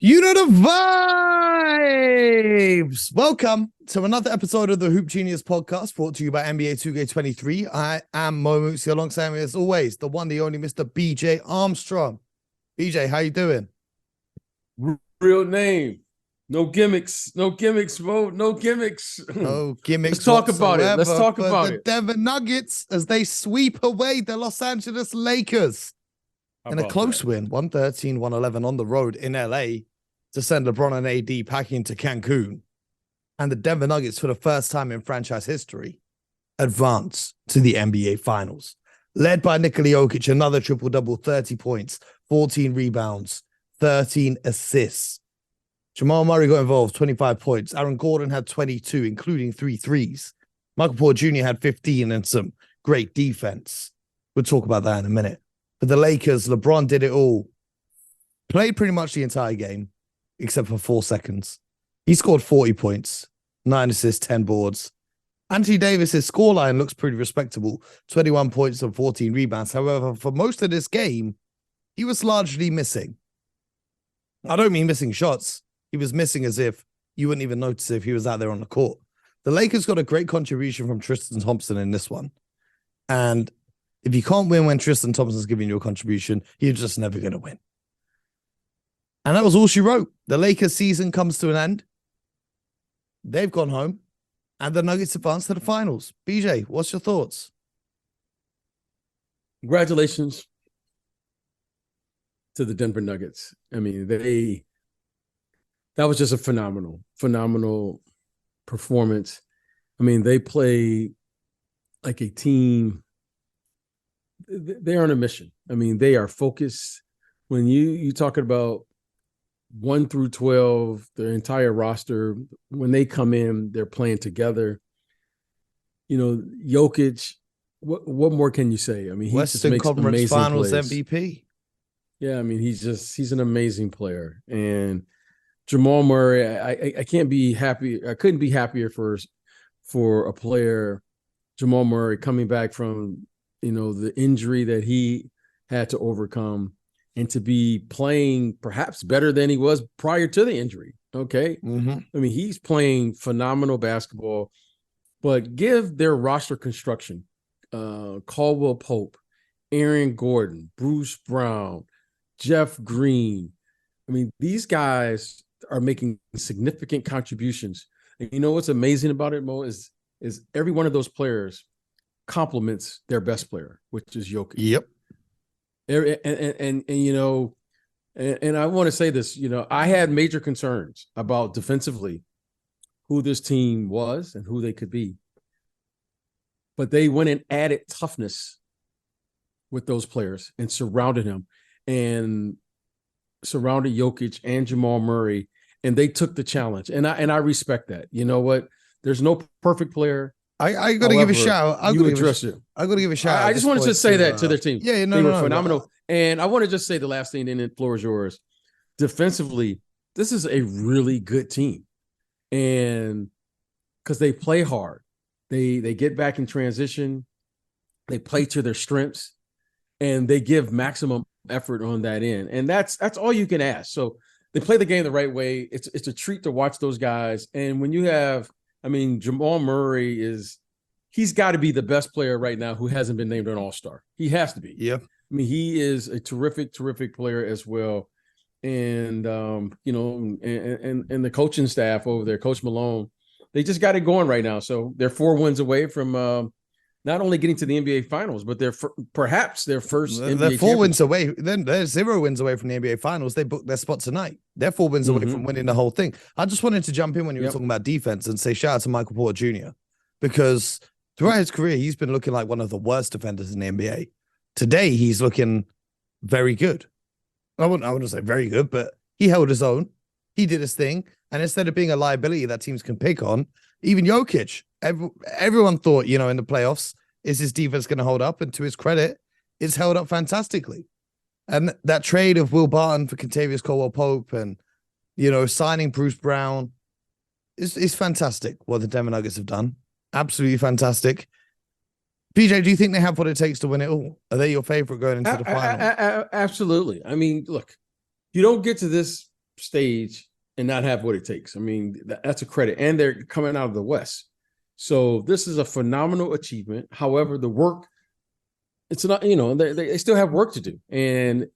You know the vibes. Welcome to another episode of the Hoop Genius podcast brought to you by NBA 2K23. I am Mo Moosey, alongside me as always, the one, the only Mr. BJ Armstrong. BJ, how you doing? Real name. No gimmicks. No gimmicks, bro. No gimmicks. No gimmicks. Let's talk about it. Let's talk for about the it. Denver Nuggets as they sweep away the Los Angeles Lakers in a close win, 113-111 on the road in LA to send LeBron and AD packing to Cancun. And the Denver Nuggets, for the first time in franchise history, advance to the NBA Finals. Led by Nikola Jokic, another triple-double, 30 points, 14 rebounds, 13 assists. Jamal Murray got involved, 25 points. Aaron Gordon had 22, including 3 threes. Michael Porter Jr. had 15 and some great defense. We'll talk about that in a minute. For the Lakers, LeBron did it all. Played pretty much the entire game, except for 4 seconds. He scored 40 points, 9 assists, 10 boards. Anthony Davis's scoreline looks pretty respectable, 21 points and 14 rebounds. However, for most of this game, he was largely missing. I don't mean missing shots. He was missing as if you wouldn't even notice if he was out there on the court. The Lakers got a great contribution from Tristan Thompson in this one. And if you can't win when Tristan Thompson's giving you a contribution, you're just never going to win. And that was all she wrote. The Lakers season comes to an end. They've gone home. And the Nuggets advance to the finals. BJ, what's your thoughts? Congratulations to the Denver Nuggets. I mean, that was just a phenomenal performance. I mean, they play like a team. They're on a mission. I mean, they are focused. When you talking about 1 through 12, their entire roster, when they come in, they're playing together. You know, Jokic, what more can you say? I mean, he just makes amazing Finals plays. MVP. Yeah, I mean, he's an amazing player. And Jamal Murray, I can't be happy. I couldn't be happier for a player, Jamal Murray, coming back from, the injury that he had to overcome, and to be playing perhaps better than he was prior to the injury. Okay. Mm-hmm. I mean, he's playing phenomenal basketball, but give their roster construction, Caldwell Pope, Aaron Gordon, Bruce Brown, Jeff Green. I mean, these guys are making significant contributions. And you know what's amazing about it, Mo, is every one of those players complements their best player, which is Jokic. Yep. And I want to say this, I had major concerns about defensively who this team was and who they could be. But they went and added toughness with those players and surrounded him and surrounded Jokic and Jamal Murray, and they took the challenge. And I respect that. You know what? There's no perfect player. I got to give a shout. I got to give a shout. I just wanted to say that to their team. Yeah, they were phenomenal. And I want to just say the last thing, and then the floor is yours. Defensively, this is a really good team, and because they play hard, they get back in transition, they play to their strengths, and they give maximum effort on that end. And that's all you can ask. So they play the game the right way. It's a treat to watch those guys. And when you have, Jamal Murray he's got to be the best player right now who hasn't been named an All-Star. He has to be. Yep. He is a terrific player as well. And, and the coaching staff over there, Coach Malone, they just got it going right now. So they're 4 wins away from not only getting to the NBA Finals, but they're perhaps their first NBA They're 4 wins away. Then they're 0 wins away from the NBA Finals. They booked their spot tonight. They're 4 wins away from winning the whole thing. I just wanted to jump in when you were talking about defense and say shout out to Michael Porter Jr. because throughout his career, he's been looking like one of the worst defenders in the NBA. Today, he's looking very good. I wouldn't say very good, but he held his own. He did his thing. And instead of being a liability that teams can pick on, even Jokic, everyone thought, in the playoffs, is his defense going to hold up? And to his credit, it's held up fantastically. And that trade of Will Barton for Kentavious Caldwell-Pope and, signing Bruce Brown is fantastic what the Denver Nuggets have done. Absolutely fantastic. PJ, do you think they have what it takes to win it all? Are they your favorite going into the final? Absolutely. Look, you don't get to this stage and not have what it takes. I mean, that's a credit. And they're coming out of the West. So this is a phenomenal achievement. However, the work, it's not, they still have work to do. And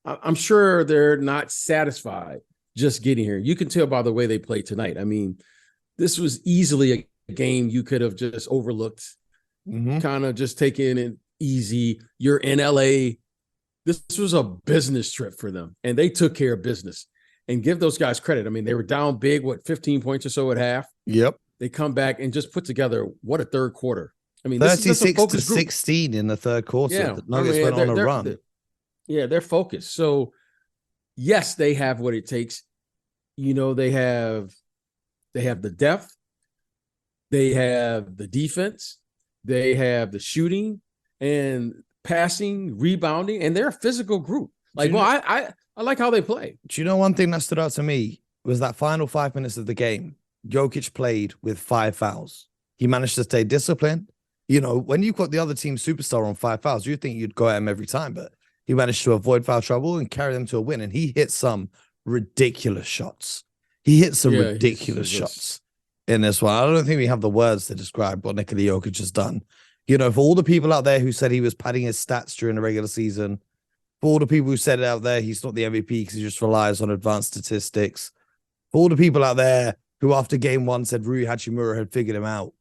I'm sure they're not satisfied just getting here. You can tell by the way they played tonight. I mean, this was easily a game you could have just overlooked, kind of just taken it easy. You're in LA. This was a business trip for them, and they took care of business. And give those guys credit. I mean, they were down big, 15 points or so at half. Yep. They come back and just put together what a third quarter. I mean, 36-16 in the third quarter. Yeah, the Nuggets went on a run. They're focused. So, yes, they have what it takes. They have the depth, they have the defense, they have the shooting and passing, rebounding, and they're a physical group. I like how they play. Do you know one thing that stood out to me was that final 5 minutes of the game, Jokic played with 5 fouls. He managed to stay disciplined. When you've got the other team superstar on 5 fouls, you'd think you'd go at him every time, but he managed to avoid foul trouble and carry them to a win. And he hit some ridiculous shots. He hit some ridiculous shots in this one. I don't think we have the words to describe what Nikola Jokic has done. For all the people out there who said he was padding his stats during the regular season, for all the people who said it out there, he's not the MVP because he just relies on advanced statistics. For all the people out there who after game 1 said Rui Hachimura had figured him out.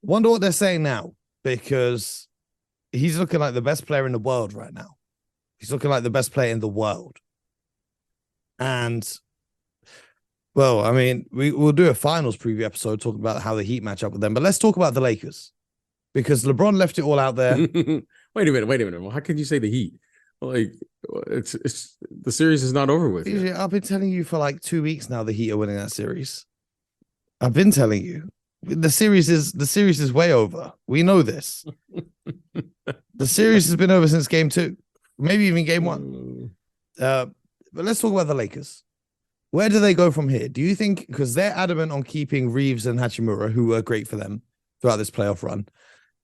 Wonder what they're saying now, because he's looking like the best player in the world right now. He's looking like the best player in the world. And, well, I mean, we'll do a finals preview episode talking about how the Heat match up with them. But let's talk about the Lakers, because LeBron left it all out there. Wait a minute. Well, how can you say the Heat? Like, it's the series is not over with yet. I've been telling you for like 2 weeks now the Heat are winning that series. I've been telling you. The series is way over. We know this. The series has been over since game 2, maybe even game 1. But let's talk about the Lakers. Where do they go from here? Do you think, because they're adamant on keeping Reeves and Hachimura, who were great for them throughout this playoff run,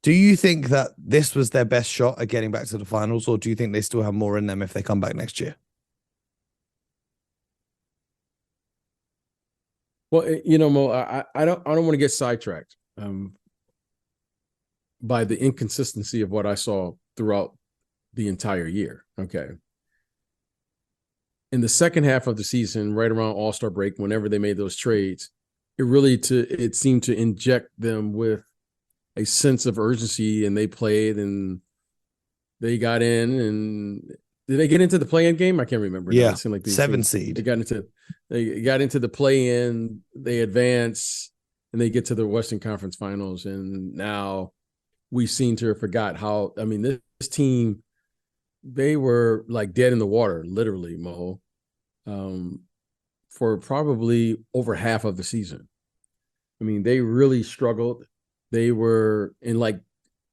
do you think that this was their best shot at getting back to the finals, or do you think they still have more in them if they come back next year? Well, Mo, I don't want to get sidetracked by the inconsistency of what I saw throughout the entire year. Okay. In the second half of the season, right around All-Star break, whenever they made those trades, it seemed to inject them with a sense of urgency, and they played and they got in. And did they get into the play-in game? I can't remember. Yeah, it seemed like 7 seed. They got into the play-in, they advance, and they get to the Western Conference Finals. And now we seem to have forgot how, I mean, this team, they were like dead in the water, literally, Mo, for probably over half of the season. I mean, they really struggled. They were in, like,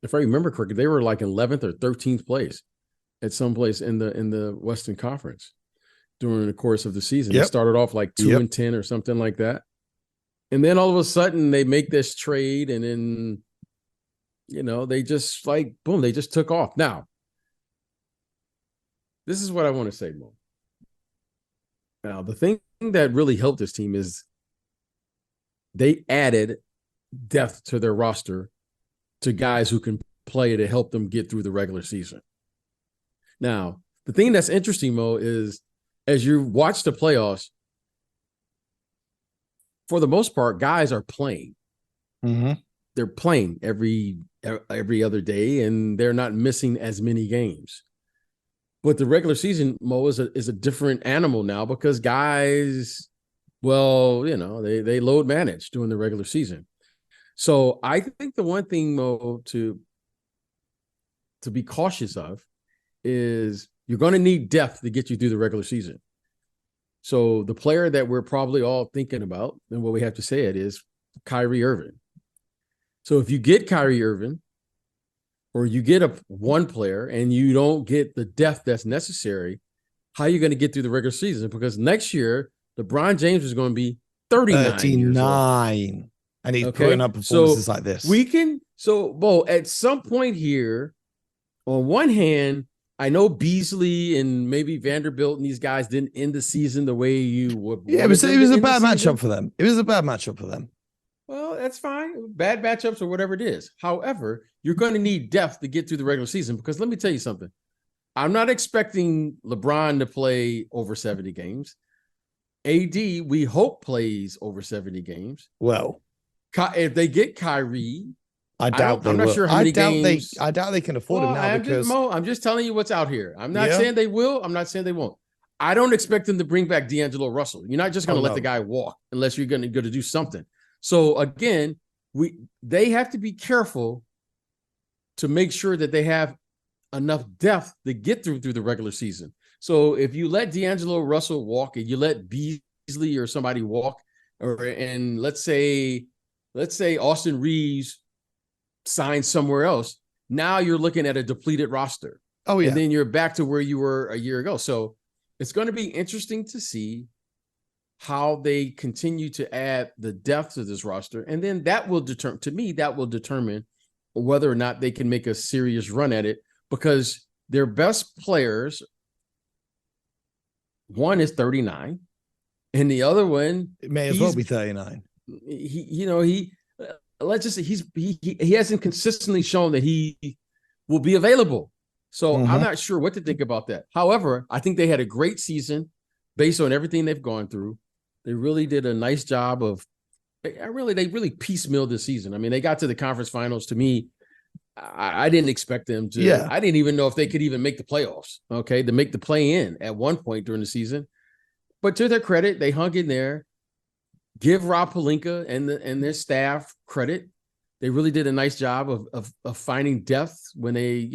if I remember correctly, they were like 11th or 13th place at some place in the Western Conference during the course of the season. They started off like 2-10 or something like that. And then all of a sudden they make this trade, and then, they just like, boom, they just took off. Now, this is what I want to say, Mo. Now, the thing that really helped this team is they added depth to their roster, to guys who can play to help them get through the regular season. Now, the thing that's interesting, Mo, is as you watch the playoffs, for the most part, guys are playing. Mm-hmm. They're playing every other day, and they're not missing as many games. But the regular season, Mo, is a different animal now, because guys, well, they load manage during the regular season. So I think the one thing, Mo, to be cautious of is you're going to need depth to get you through the regular season. So the player that we're probably all thinking about, and what we have to say it is Kyrie Irving. So if you get Kyrie Irving, or you get one player and you don't get the depth that's necessary, how are you going to get through the regular season? Because next year, LeBron James is going to be 39 years old. And he's putting up performances like this. Bo, at some point here, on one hand, I know Beasley and maybe Vanderbilt and these guys didn't end the season the way you would. Yeah, it was a bad matchup for them. It was a bad matchup for them. Well, that's fine. Bad matchups or whatever it is. However, you're going to need depth to get through the regular season because let me tell you something. I'm not expecting LeBron to play over 70 games. AD, we hope plays over 70 games. Well, if they get Kyrie, I doubt they will. I'm not sure how many games. I doubt they can afford him now because I'm just telling you what's out here. I'm not saying they will. I'm not saying they won't. I don't expect them to bring back D'Angelo Russell. You're not just going to let the guy walk unless you're going to do something. So again, they have to be careful to make sure that they have enough depth to get through the regular season. So if you let D'Angelo Russell walk and you let Beasley or somebody walk, and let's say Austin Reeves signs somewhere else, now you're looking at a depleted roster. Oh yeah, and then you're back to where you were a year ago. So it's going to be interesting to see how they continue to add the depth to this roster, and then that will determine whether or not they can make a serious run at it. Because their best players, one is 39, and the other one it may as well be 39. Let's just say he hasn't consistently shown that he will be available. So I'm not sure what to think about that. However, I think they had a great season based on everything they've gone through. They really did a nice job they really piecemealed this season. I mean, they got to the conference finals. To me, I didn't expect them to. Yeah. I didn't even know if they could even make the playoffs, to make the play-in at one point during the season. But to their credit, they hung in there. Give Rob Pelinka and their staff credit. They really did a nice job of finding depth when they,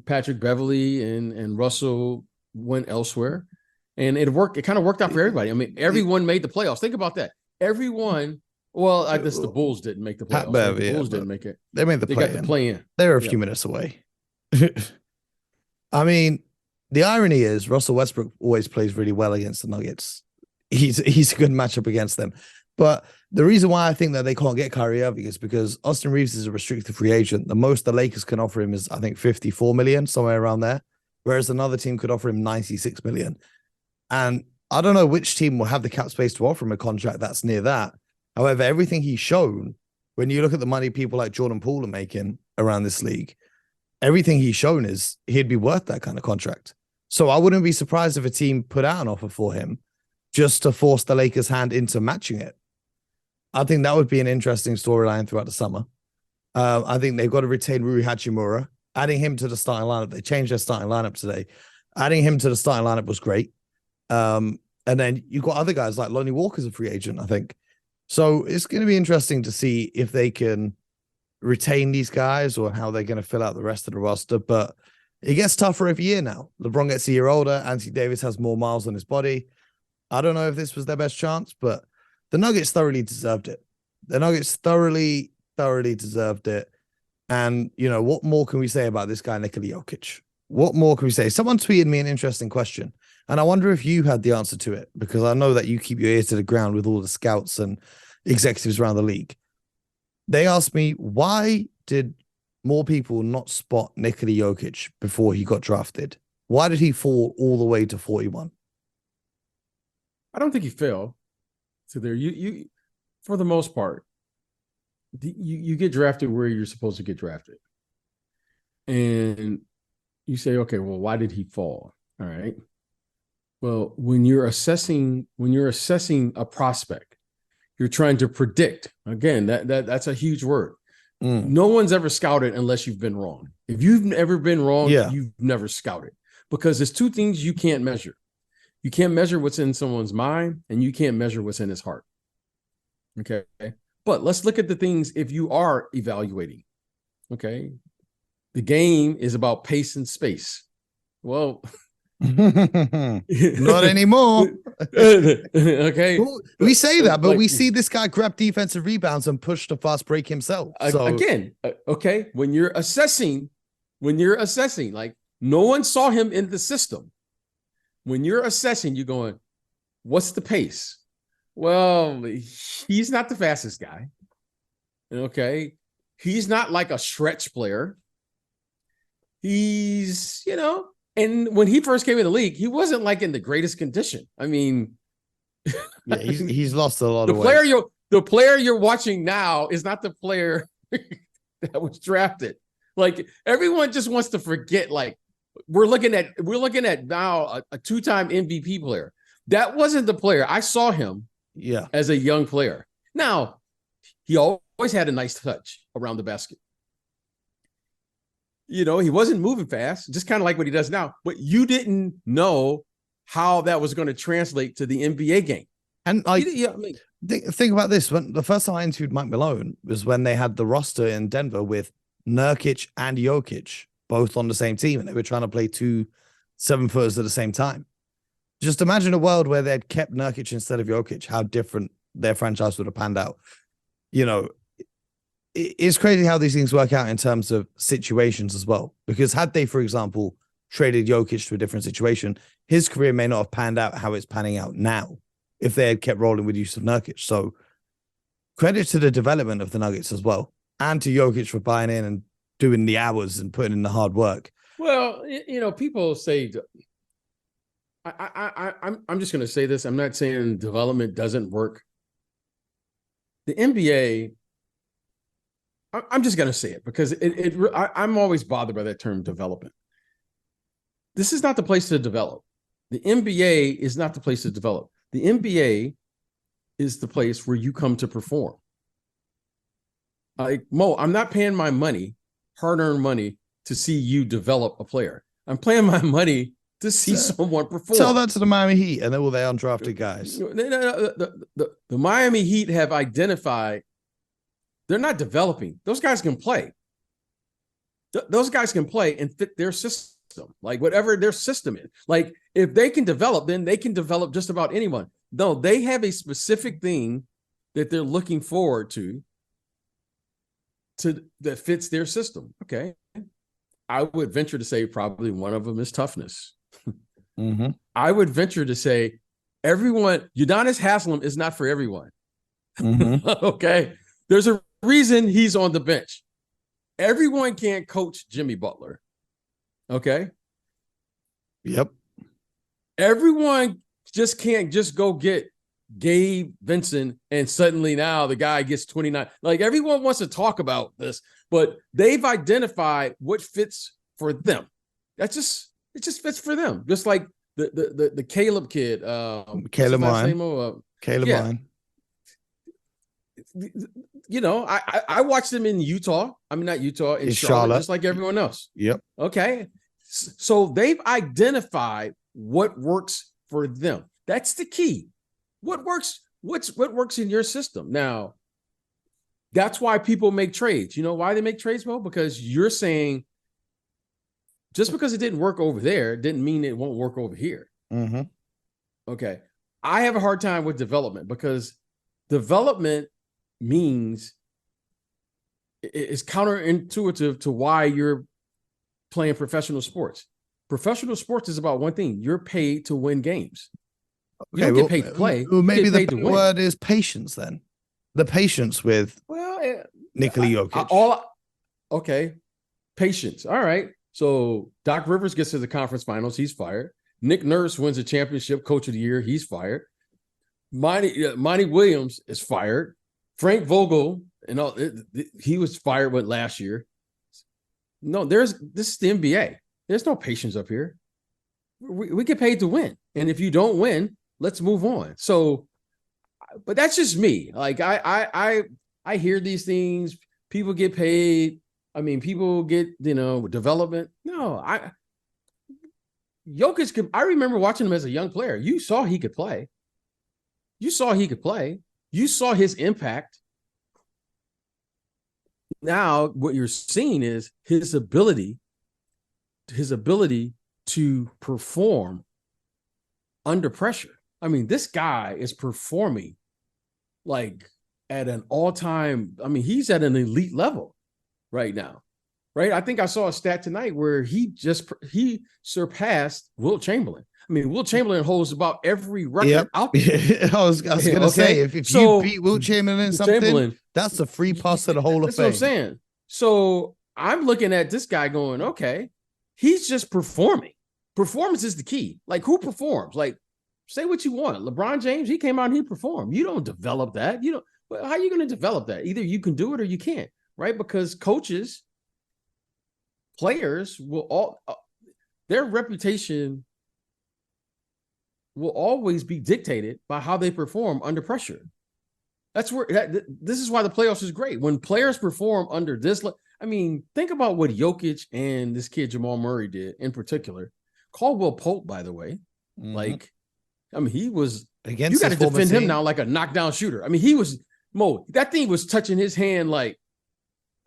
Patrick Beverley and Russell went elsewhere. And it worked. It kind of worked out for everybody. I mean, everyone made the playoffs. Think about that. Everyone. Well, I guess the Bulls didn't make the playoffs. The Bulls didn't make it. They made the play-in. They got the play-in. They were a few minutes away. I mean, the irony is Russell Westbrook always plays really well against the Nuggets. He's a good matchup against them. But the reason why I think that they can't get Kyrie Irving is because Austin Reeves is a restricted free agent. The most the Lakers can offer him is, I think, 54 million, somewhere around there. Whereas another team could offer him 96 million. And I don't know which team will have the cap space to offer him a contract that's near that. However, everything he's shown, when you look at the money people like Jordan Poole are making around this league, everything he's shown is he'd be worth that kind of contract. So I wouldn't be surprised if a team put out an offer for him just to force the Lakers' hand into matching it. I think that would be an interesting storyline throughout the summer. I think they've got to retain Rui Hachimura. Adding him to the starting lineup, they changed their starting lineup today. Adding him to the starting lineup was great. And then you've got other guys like Lonnie Walker's a free agent, I think. So it's going to be interesting to see if they can retain these guys or how they're going to fill out the rest of the roster. But it gets tougher every year now. LeBron gets a year older. Anthony Davis has more miles on his body. I don't know if this was their best chance, but the Nuggets thoroughly deserved it. The Nuggets thoroughly deserved it. And, what more can we say about this guy, Nikola Jokic? What more can we say? Someone tweeted me an interesting question. And I wonder if you had the answer to it, because I know that you keep your ear to the ground with all the scouts and executives around the league. They asked me, why did more people not spot Nikola Jokic before he got drafted? Why did he fall all the way to 41? I don't think he fell to there. You for the most part, you get drafted where you're supposed to get drafted. And you say, okay, well, why did he fall? All right. Well, when you're assessing a prospect, you're trying to predict. Again, that's a huge word. No one's ever scouted unless you've been wrong. If you've ever been wrong, you've never scouted, because there's two things you can't measure. You can't measure what's in someone's mind, and you can't measure what's in his heart. Okay. But let's look at the things if you are evaluating. Okay. The game is about pace and space. Well, not anymore. Okay. We say that, but we see this guy grab defensive rebounds and push the fast break himself. So again, okay, when you're assessing, like, no one saw him in the system. When you're assessing, you're going, what's the pace? Well, he's not the fastest guy. Okay. He's not like a stretch player. He's, and when he first came in the league, he wasn't like in the greatest condition. I mean, yeah, he's lost a lot the of player weight. The player you're watching now is not the player that was drafted. Like everyone just wants to forget. Like we're looking at now a 2-time MVP player. That wasn't the player. I saw him as a young player. Now, he always had a nice touch around the basket. He wasn't moving fast, just kind of like what he does now. But you didn't know how that was going to translate to the NBA game. And think about this. When the first time I interviewed Mike Malone was when they had the roster in Denver with Nurkic and Jokic both on the same team, and they were trying to play 2 7-footers at the same time. Just imagine a world where they'd kept Nurkic instead of Jokic, how different their franchise would have panned out. It's crazy how these things work out in terms of situations as well. Because had they, for example, traded Jokic to a different situation, his career may not have panned out how it's panning out now if they had kept rolling with use of Nurkic. So credit to the development of the Nuggets as well, and to Jokic for buying in and doing the hours and putting in the hard work. Well, people say, I'm just going to say this. I'm not saying development doesn't work. The NBA, I'm just going to say it because I'm always bothered by that term development. This is not the place to develop. The NBA is not the place to develop. The NBA is the place where you come to perform. Like, Mo, I'm not paying my money, hard-earned money, to see you develop a player. I'm paying my money to see someone perform. Tell that to the Miami Heat and all their undrafted guys. The Miami Heat have identified they're not developing. Those guys can play. Those guys can play and fit their system, like whatever their system is. Like if they can develop, then they can develop just about anyone. No, they have a specific thing that they're looking forward to that fits their system. Okay. I would venture to say probably one of them is toughness. Mm-hmm. I would venture to say Udonis Haslem is not for everyone. Mm-hmm. Okay. There's a reason he's on the bench. Everyone can't coach Jimmy Butler. Okay. Yep. Everyone just can't just go get Gabe Vincent and suddenly now the guy gets 29. Like everyone wants to talk about this, but they've identified what fits for them. It just fits for them. Just like the Caleb kid. Caleb Mine. Caleb Mine. I watched them in Utah. I mean, not Utah, in Charlotte, just like everyone else. Yep. Okay. So they've identified what works for them. That's the key. What works? What works in your system? Now, that's why people make trades. You know why they make trades, Mo? Because you're saying just because it didn't work over there didn't mean it won't work over here. Mm-hmm. Okay. I have a hard time with development because development means it's counterintuitive to why you're playing professional sports. Professional sports is about one thing. You're paid to win games. You don't get paid to play. Well, maybe the word is patience then. The patience with Nikola Jokic. Okay. Patience. All right. So Doc Rivers gets to the conference finals. He's fired. Nick Nurse wins a championship, coach of the year. He's fired. Monty Williams is fired. Frank Vogel, he was fired last year. No, this is the NBA. There's no patience up here. We get paid to win. And if you don't win, let's move on. So, but that's just me. Like I hear these things. People get paid. I mean, people get, development. No, Jokic I remember watching him as a young player. You saw he could play. You saw his impact. Now, what you're seeing is his ability to perform under pressure. I mean, this guy is performing like at an all-time, he's at an elite level right now, right? I think I saw a stat tonight where he surpassed Wilt Chamberlain. I mean, Wilt Chamberlain holds about every record out there. I was going to say, if you beat Wilt Chamberlain in something, that's a free pass to the Hall of Fame. That's what I'm saying. So I'm looking at this guy going, okay, he's just performing. Performance is the key. Like, who performs? Like, say what you want. LeBron James, he came out and he performed. You don't develop that. You don't. Well, how are you going to develop that? Either you can do it or you can't, right? Because coaches, players will all their reputation will always be dictated by how they perform under pressure. That's where this is why the playoffs is great. When players perform under this, I mean, think about what Jokic and this kid Jamal Murray did in particular. Caldwell Pope, by the way, like, I mean, he was against. You got to defend him now like a knockdown shooter. I mean, he was that thing was touching his hand like.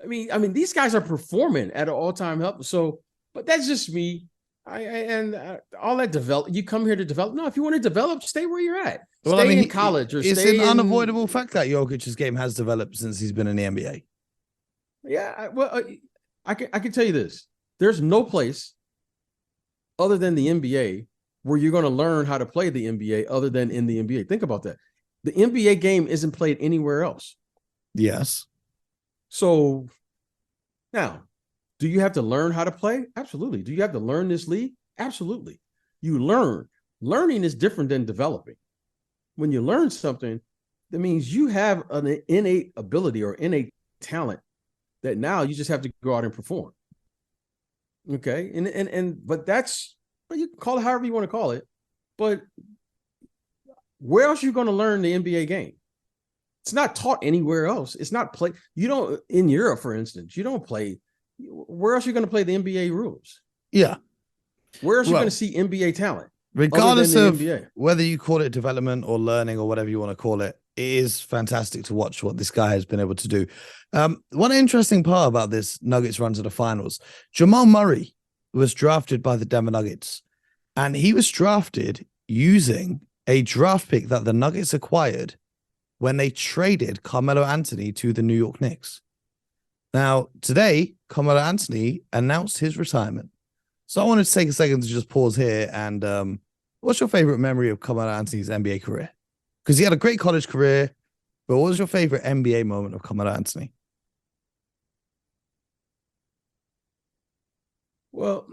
I mean, these guys are performing at an all-time help. So, but that's just me. All that develop. You come here to develop. No, if you want to develop, stay where you're at. Stay in college or it's stay an unavoidable fact that Jokic's game has developed since he's been in the NBA. Yeah, I can tell you this: there's no place other than the NBA where you're going to learn how to play the NBA other than in the NBA. Think about that. The NBA game isn't played anywhere else. Yes. So now, do you have to learn how to play? Absolutely. Do you have to learn this league? Absolutely. You learn. Learning is different than developing. When you learn something, that means you have an innate ability or innate talent that now you just have to go out and perform. Okay. But that's, well, you can call it however you want to call it. But where else are you going to learn the NBA game? It's not taught anywhere else. It's not play. You don't, in Europe, for instance, you don't play. Where else are you going to play the NBA rules? Yeah. Where else are you going to see NBA talent? Regardless of NBA? Whether you call it development or learning or whatever you want to call it, it is fantastic to watch what this guy has been able to do. One interesting part about this Nuggets run to the finals, Jamal Murray was drafted by the Denver Nuggets, and he was drafted using a draft pick that the Nuggets acquired when they traded Carmelo Anthony to the New York Knicks. Now, today, Carmelo Anthony announced his retirement. So I wanted to take a second to just pause here. And what's your favorite memory of Carmelo Anthony's NBA career? Because he had a great college career, but what was your favorite NBA moment of Carmelo Anthony? Well,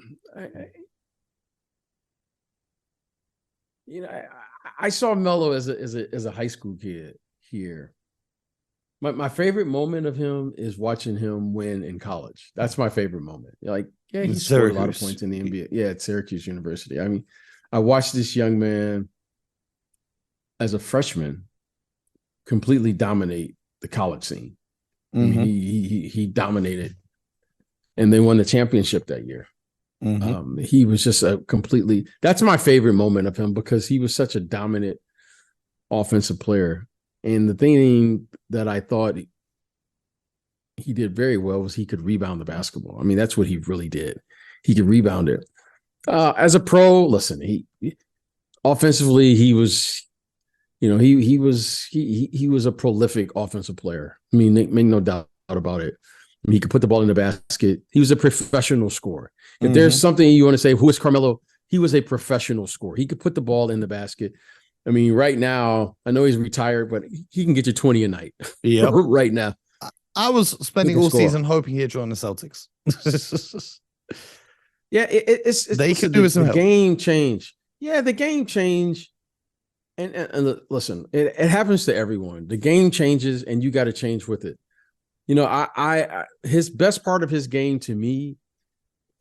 I saw Melo as a high school kid here. My favorite moment of him is watching him win in college. That's my favorite moment. Like, yeah, he scored a lot of points in the NBA. Yeah, at Syracuse University. I mean, I watched this young man as a freshman completely dominate the college scene. Mm-hmm. I mean, he dominated, and they won the championship that year. Mm-hmm. He was just that's my favorite moment of him because he was such a dominant offensive player. And the thing that I thought he did very well was he could rebound the basketball. I mean, that's what he really did. He could rebound it. As a pro, listen, he offensively, he was, he was a prolific offensive player. I mean, make no doubt about it. I mean, he could put the ball in the basket. He was a professional scorer. If there's something you want to say, who is Carmelo? He was a professional scorer. He could put the ball in the basket. I mean, right now, I know he's retired, but he can get you 20 a night. Yeah, right now. I was spending all season hoping he'd join the Celtics. Yeah, it's they could do with some help. Game change. Yeah, the game change. And listen, it happens to everyone. The game changes, and you got to change with it. I his best part of his game to me,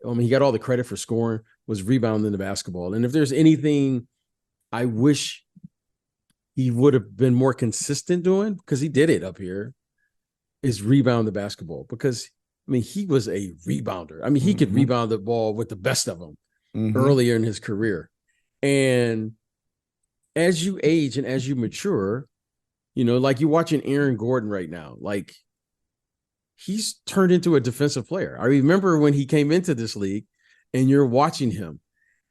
I mean, he got all the credit for scoring, was rebounding the basketball. And if there's anything I wish he would have been more consistent doing, because he did it up here, is rebound the basketball. Because, I mean, he was a rebounder. I mean, he could rebound the ball with the best of them earlier in his career. And as you age and as you mature, like you're watching Aaron Gordon right now, like he's turned into a defensive player. I remember when he came into this league and you're watching him,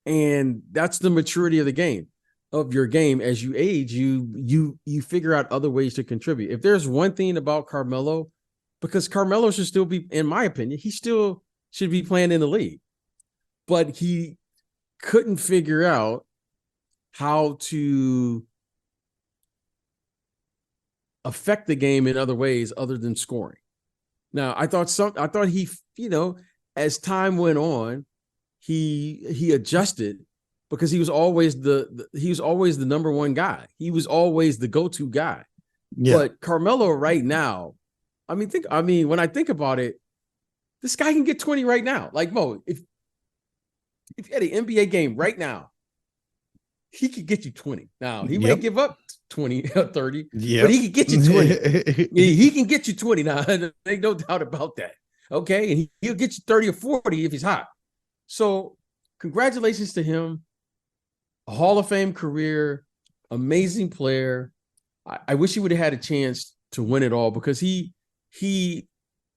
and that's the maturity of the game. Of your game. As you age, you figure out other ways to contribute. If there's one thing about Carmelo, because Carmelo should still be, in my opinion, he still should be playing in the league, but he couldn't figure out how to affect the game in other ways other than scoring. Now, I thought he, as time went on, he adjusted because he was always the number one guy. He was always the go-to guy. Yeah. But Carmelo right now, when I think about it, this guy can get 20 right now. Like, Mo, if you had an NBA game right now, he could get you 20. Now, he may give up 20 or 30, but he can get you 20. He can get you 20 now. There's no doubt about that. Okay? And he'll get you 30 or 40 if he's hot. So, congratulations to him. A Hall of Fame career, amazing player. I wish he would have had a chance to win it all because he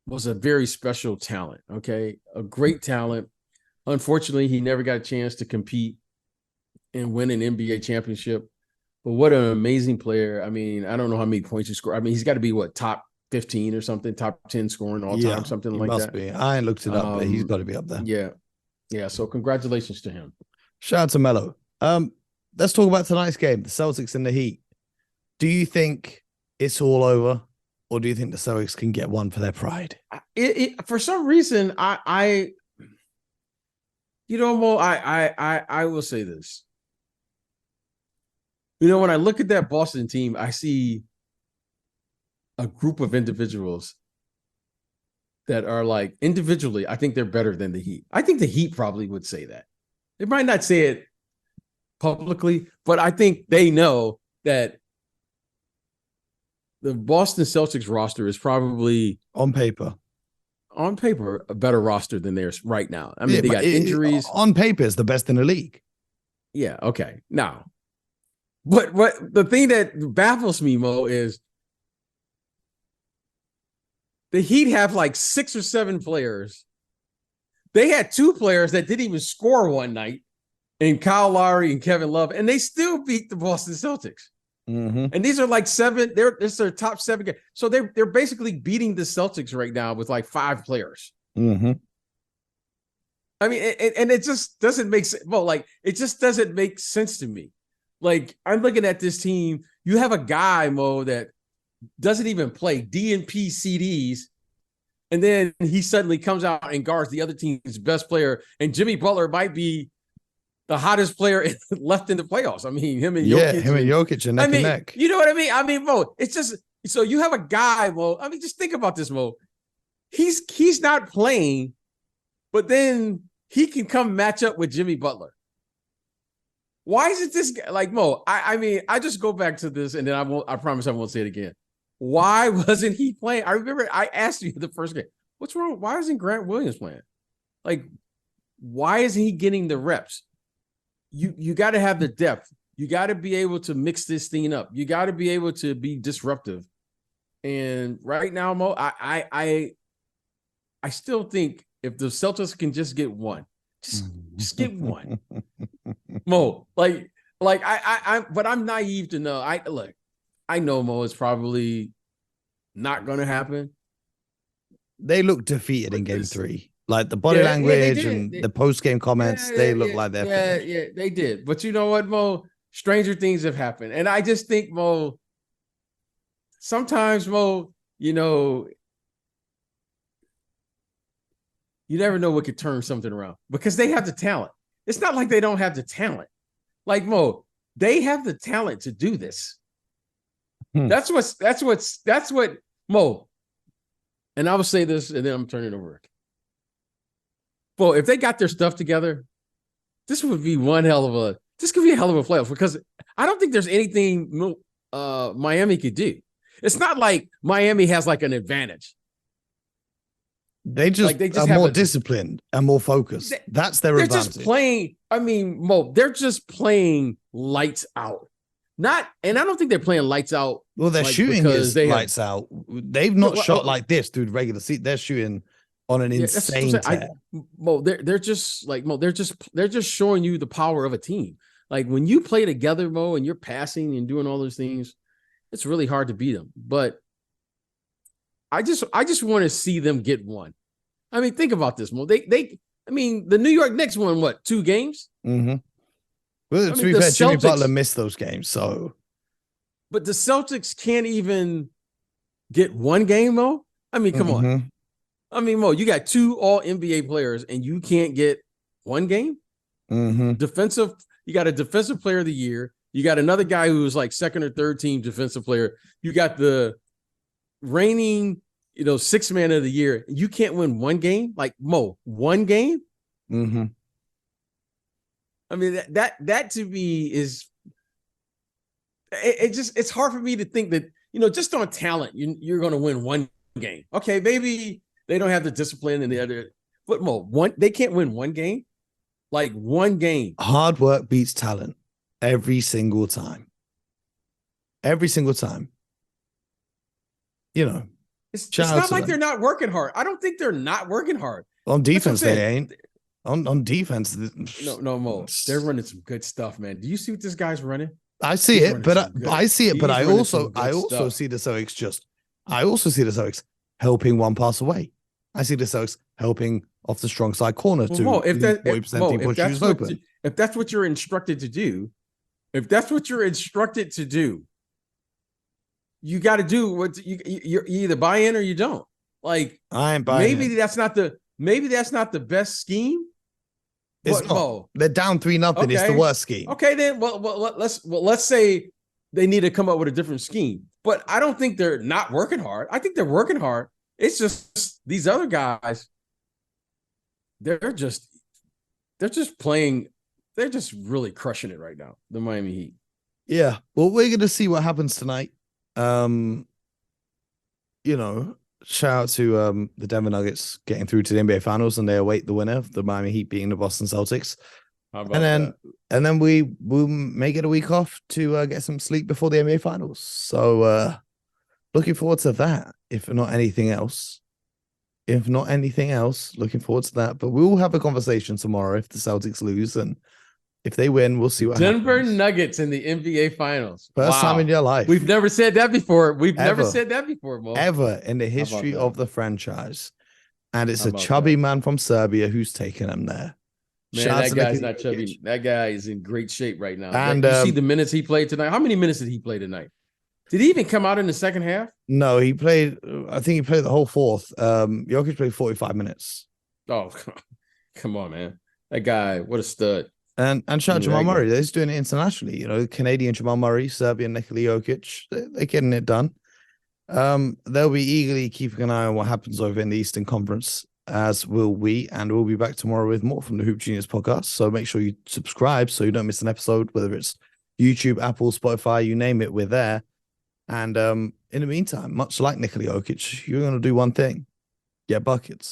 was a very special talent, okay? A great talent. Unfortunately, he never got a chance to compete and win an NBA championship. But what an amazing player. I mean, I don't know how many points he scored. I mean, he's got to be, top 15 or something, top 10 scoring all time, something like that. Must be. I ain't looked it up, but he's got to be up there. Yeah. Yeah, so congratulations to him. Shout out to Melo. Let's talk about tonight's game, the Celtics and the Heat. Do you think it's all over, or do you think the Celtics can get one for their pride? For some reason, I Mo, I will say this. When I look at that Boston team, I see a group of individuals that are like individually, I think they're better than the Heat. I think the Heat probably would say that. They might not say it publicly, but I think they know that the Boston Celtics roster is probably on paper, a better roster than theirs right now. I mean, they got injuries. On paper, it's the best in the league. Yeah. Okay. Now, but the thing that baffles me, Mo, is the Heat have like 6 or 7 players. They had 2 players that didn't even score one night, in Kyle Lowry and Kevin Love, and they still beat the Boston Celtics. Mm-hmm. And these are like 7. This is their top 7 guys. So they're basically beating the Celtics right now with like 5 players. Mm-hmm. I mean, and it just doesn't make sense. Well, like it just doesn't make sense to me. Like I'm looking at this team. You have a guy, Mo, that doesn't even play DNP CDs, and then he suddenly comes out and guards the other team's best player. And Jimmy Butler might be the hottest player left in the playoffs. I mean, him and Jokic are neck and neck. You know what I mean? I mean, Mo, it's just so you have a guy, Mo. I mean, just think about this, Mo. He's not playing, but then he can come match up with Jimmy Butler. Why is it this guy? Like, Mo, I mean, I just go back to this and then I promise I won't say it again. Why wasn't he playing? I remember I asked you the first game, what's wrong? Why isn't Grant Williams playing? Like, why isn't he getting the reps? You got to have the depth. You got to be able to mix this thing up. You got to be able to be disruptive. And right now, Mo, I still think if the Celtics can just get one, just get one, Mo. Like but I'm naive to know. I know, Mo, it's probably not going to happen. They look defeated in game 3. Like the body language and the post-game comments, they look like they're finished. Yeah, they did. But you know what, Mo? Stranger things have happened. And I just think, Mo, sometimes, Mo, you never know what could turn something around because they have the talent. It's not like they don't have the talent. Like, Mo, they have the talent to do this. That's what, Mo. And I will say this, and then I'm turning it over. Well, if they got their stuff together, this could be a hell of a playoff because I don't think there's anything Miami could do. It's not like Miami has like an advantage. They just are more disciplined and more focused. That's their advantage. They're just playing. I mean, Mo, they're just playing lights out. And I don't think they're playing lights out. Well, they're shooting lights out. They've not shot like this through the regular season. They're shooting on an insane tear. Mo, they're just like, Mo, they're just showing you the power of a team. Like when you play together, Mo, and you're passing and doing all those things, it's really hard to beat them. But I just want to see them get one. I mean, think about this, Mo. The New York Knicks won what, 2 games? Mm-hmm. Well, to be fair, Jimmy Butler missed those games, so. But the Celtics can't even get one game, Mo. I mean, come on. I mean, Mo, you got 2 all NBA players, and you can't get one game. Mm-hmm. You got a defensive player of the year. You got another guy who was like second or third team defensive player. You got the reigning, sixth man of the year. You can't win one game, like Mo, one game. Mm-hmm. I mean, that to me is it's hard for me to think that, just on talent, you're going to win one game. Okay, maybe they don't have the discipline and the other, but Mo, they can't win one game, like one game. Hard work beats talent every single time. Every single time. It's not like they're not working hard. I don't think they're not working hard. On defense, they ain't. On defense, no, Mo. They're running some good stuff, man. Do you see what this guy's running? I see it, but I see it, but I also see the Celtics helping one pass away. I see the Celtics helping off the strong side corner to 40% open. If that's what you're instructed to do, you got to do what you either buy in or you don't. Like, I ain't buying. Maybe that's not the best scheme. It's not. Mo, they're down 3-0. Okay. It's the worst scheme. Okay, then. Let's say they need to come up with a different scheme. But I don't think they're not working hard. I think they're working hard. It's just these other guys. They're just playing. They're just really crushing it right now. The Miami Heat. Yeah. Well, we're gonna see what happens tonight. Shout out to the Denver Nuggets getting through to the NBA Finals, and they await the winner of the Miami Heat beating the Boston Celtics. And then we may get a week off to get some sleep before the NBA Finals. So looking forward to that, if not anything else. Looking forward to that. But we will have a conversation tomorrow if the Celtics lose, and if they win, we'll see what Denver happens. Nuggets in the NBA Finals. First time in your life. We've never said that before. Mo. Ever in the history of the franchise. And it's a chubby man from Serbia who's taking them there. Man, that guy's not chubby. That guy is in great shape right now. And you see the minutes he played tonight. How many minutes did he play tonight? Did he even come out in the second half? No, I think he played the whole fourth. Jokic played 45 minutes. Oh, come on, man. That guy, what a stud. And shout out Jamal Murray. They're just doing it internationally. Canadian Jamal Murray, Serbian Nikola Jokic. They're getting it done. They'll be eagerly keeping an eye on what happens over in the Eastern Conference, as will we. And we'll be back tomorrow with more from the Hoop Genius podcast. So make sure you subscribe so you don't miss an episode, whether it's YouTube, Apple, Spotify, you name it, we're there. And in the meantime, much like Nikola Jokic, you're going to do one thing: get buckets.